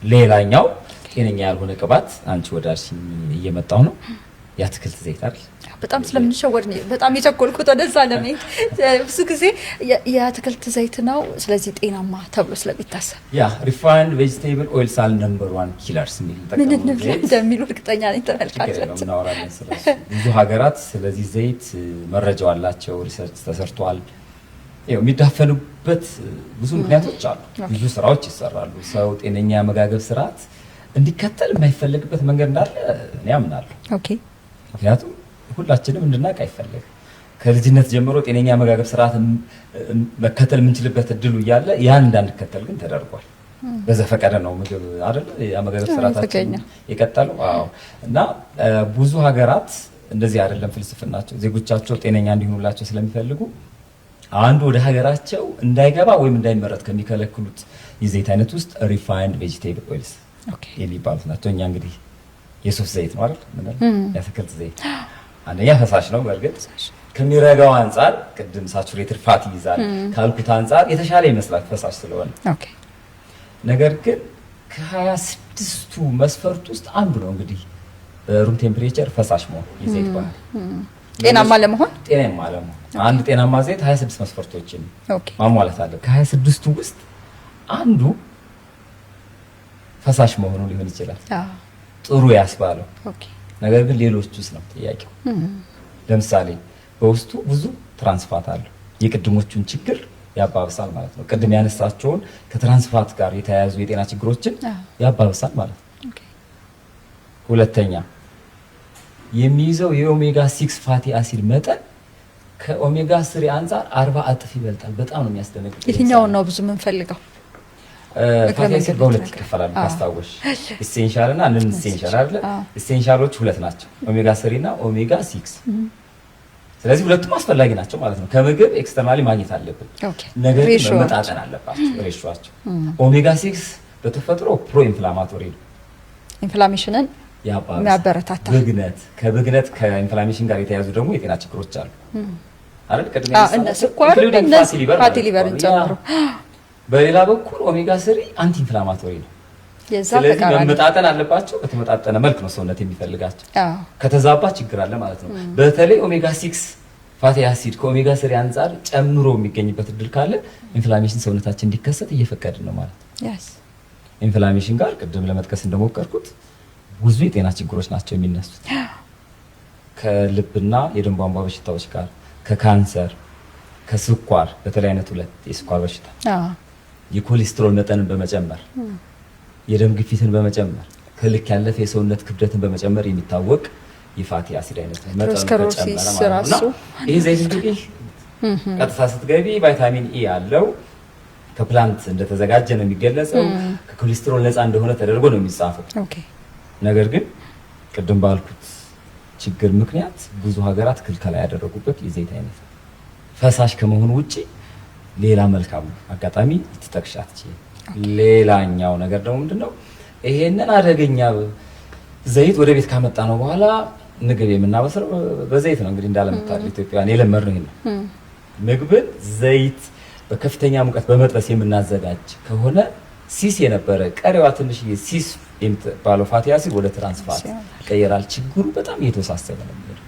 ሌላኛው ጤነኛ ያልሆነ ቅባት አንቺ ወዳልሽኝ እየመጣው ነው የአትክልት ዘይት አይደል? በጣም ስለምንሸወድ ነው በጣም የቸኮልኩት ወደዛ ለመሄድ። ብዙ ጊዜ የአትክልት ዘይት ነው ስለዚህ ጤናማ ተብሎ ስለሚታሰብ ያ ሪፋይንድ ቬጂቴብል ኦይልስ አር ነምበር 1 ኪለርስ የሚል ምን እንደሚሉ እርግጠኛ ነኝ ተመልካቾች። ብዙ ሀገራት ስለዚህ ዘይት መረጃው አላቸው፣ ሪሰርች ተሰርቷል። የሚዳፈኑበት ብዙ ምክንያቶች አሉ፣ ብዙ ስራዎች ይሰራሉ። ሰው ጤነኛ የአመጋገብ ስርዓት እንዲከተል የማይፈልግበት መንገድ እንዳለ እኔ አምናለሁ። ኦኬ ምክንያቱም ሁላችንም እንድናቅ አይፈልግ። ከልጅነት ጀምሮ ጤነኛ አመጋገብ ስርዓት መከተል የምንችልበት እድሉ እያለ ያን እንዳንከተል ግን ተደርጓል። በዘፈቀደ ነው ምግብ አይደል የአመጋገብ ስርዓታችን የቀጠለው። አዎ እና ብዙ ሀገራት እንደዚህ አይደለም ፍልስፍናቸው። ዜጎቻቸው ጤነኛ እንዲሆኑላቸው ስለሚፈልጉ አንዱ ወደ ሀገራቸው እንዳይገባ ወይም እንዳይመረት ከሚከለክሉት የዘይት አይነት ውስጥ ሪፋይንድ ቬጂቴብል ኦይልስ የሚባሉት ናቸው። እኛ እንግዲህ የሱፍ ዘይት ነው አይደል ምንድነው የአትክልት ዘይት አንደኛ ፈሳሽ ነው። በእርግጥ ከሚረጋው አንፃር ቅድም ሳቹሬትድ ፋት ይይዛል ካልኩት አንፃር የተሻለ ይመስላል ፈሳሽ ስለሆነ። ኦኬ ነገር ግን ከ26ቱ መስፈርት ውስጥ አንዱ ነው እንግዲህ በሩም ቴምፕሬቸር ፈሳሽ መሆን የዘይት ባህሪ ጤናማ ለመሆን አንድ ጤናማ ዘይት 26 መስፈርቶችን ማሟላት አለ። ከ26ቱ ውስጥ አንዱ ፈሳሽ መሆኑ ሊሆን ይችላል ጥሩ ያስባለው። ነገር ግን ሌሎቹስ ነው ጥያቄው። ለምሳሌ በውስጡ ብዙ ትራንስፋት አለው፣ የቅድሞቹን ችግር ያባብሳል ማለት ነው። ቅድም ያነሳቸውን ከትራንስፋት ጋር የተያያዙ የጤና ችግሮችን ያባብሳል ማለት ነው። ሁለተኛ የሚይዘው የኦሜጋ 6 ፋቲ አሲድ መጠን ከኦሜጋ 3 አንፃር 40 እጥፍ ይበልጣል። በጣም ነው የሚያስደነግጠው። የትኛው ነው ብዙ የምንፈልገው? ፋቲ አሲድ በሁለት ይከፈላል ካስታወሽ፣ ኢሴንሻል እና ነን ኢሴንሻል አይደል? ኢሴንሻሎች ሁለት ናቸው፣ ኦሜጋ 3 እና ኦሜጋ 6። ስለዚህ ሁለቱም አስፈላጊ ናቸው ማለት ነው። ከምግብ ኤክስተርናሊ ማግኘት አለብን፣ ነገር ግን መመጣጠን አለባቸው ሬሾአቸው። ኦሜጋ 6 በተፈጥሮ ፕሮ ኢንፍላማቶሪ ነው፣ ኢንፍላሜሽንን ያበረታታ ብግነት ከኢንፍላሜሽን ጋር የተያዙ ደግሞ የጤና ችግሮች አሉ አይደል? ቅድም ስኳር ፋቲ ሊቨርን ጨምሮ። በሌላ በኩል ኦሜጋ 3 አንቲ ኢንፍላማቶሪ ነው። ስለዚህ መመጣጠን አለባቸው። በተመጣጠነ መልክ ነው ሰውነት የሚፈልጋቸው። ከተዛባ ችግር አለ ማለት ነው። በተለይ ኦሜጋ 6 ፋቲ አሲድ ከኦሜጋ 3 አንፃር ጨምሮ የሚገኝበት እድል ካለ ኢንፍላሜሽን ሰውነታችን እንዲከሰት እየፈቀድን ነው ማለት ነው። ኢንፍላሜሽን ጋር ቅድም ለመጥቀስ እንደሞከርኩት ብዙ የጤና ችግሮች ናቸው የሚነሱት፣ ከልብና የደም ቧንቧ በሽታዎች ጋር፣ ከካንሰር፣ ከስኳር በተለይ አይነት 2 የስኳር በሽታ፣ የኮሌስትሮል መጠንን በመጨመር የደም ግፊትን በመጨመር ከልክ ያለፈ የሰውነት ክብደትን በመጨመር የሚታወቅ የፋቲ አሲድ አይነት ነው። መጠኑ ተጨመረ ማለት ነው። ይሄ ዘይት እንግዲህ ቀጥታ ስትገቢ ቫይታሚን ኢ ያለው ከፕላንት እንደተዘጋጀ ነው የሚገለጸው። ከኮሌስትሮል ነፃ እንደሆነ ተደርጎ ነው የሚጻፈው። ነገር ግን ቅድም ባልኩት ችግር ምክንያት ብዙ ሀገራት ክልከላ ያደረጉበት የዘይት አይነት ነው። ፈሳሽ ከመሆኑ ውጪ ሌላ መልካም አጋጣሚ ትጠቅሻት። ሌላኛው ነገር ደግሞ ምንድነው? ይሄንን አደገኛ ዘይት ወደ ቤት ካመጣ ነው በኋላ ምግብ የምናበስለው በዘይት ነው። እንግዲህ እንዳለመታደል ኢትዮጵያውያን የለመድነው ይሄን ነው። ምግብን ዘይት በከፍተኛ ሙቀት በመጥበስ የምናዘጋጅ ከሆነ ሲስ የነበረ ቀሪዋ ትንሽዬ ሲስ የምትባለው ፋቲ አሲድ ወደ ትራንስፋት ይቀየራል። ችግሩ በጣም እየተወሳሰበ ነው የሚሄደው።